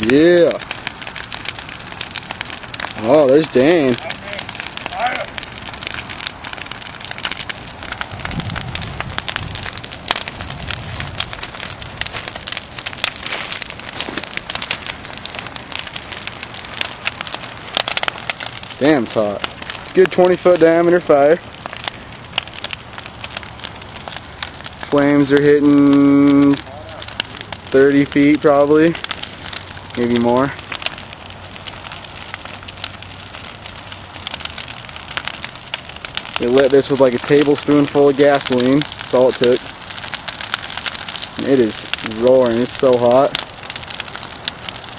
Yeah. Oh, there's Dan. Damn, it's hot. It's a good 20-foot diameter fire. Flames are hitting 30 feet probably, maybe more. They lit this with like a tablespoonful of gasoline. That's all it took. And it is roaring. It's so hot.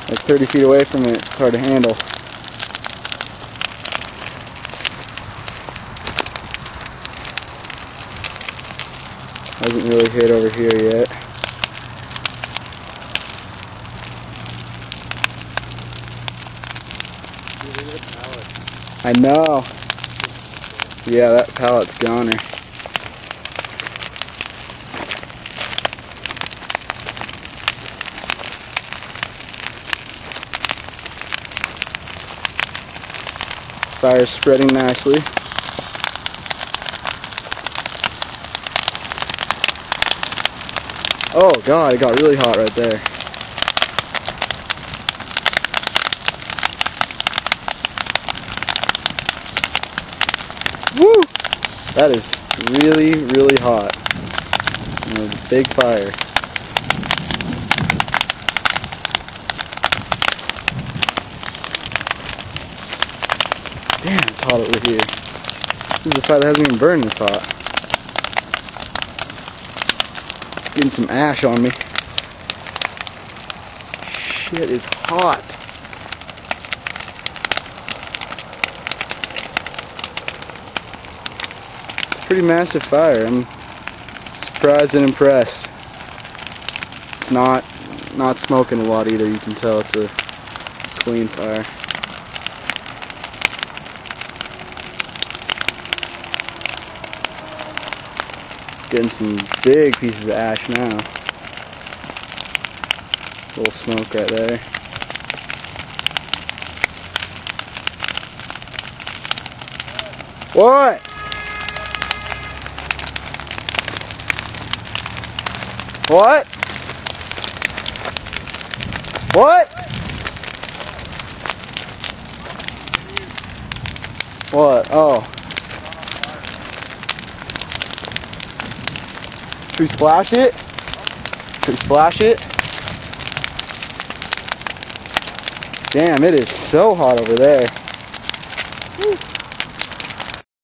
Like 30 feet away from it, it's hard to handle. Hasn't really hit over here yet. I know. Yeah, that pallet's goner. Fire's spreading nicely. Oh god, it got really hot right there. Woo! That is really, really hot. And a big fire. Damn, it's hot over here. This is the side that hasn't even burned this hot. Getting some ash on me. Shit is hot. It's a pretty massive fire. I'm surprised and impressed. It's not smoking a lot either. You can tell it's a clean fire. Getting some big pieces of ash now. A little smoke right there. What? What? What? What? Oh. Should we splash it? Should we splash it? Damn, it is so hot over there.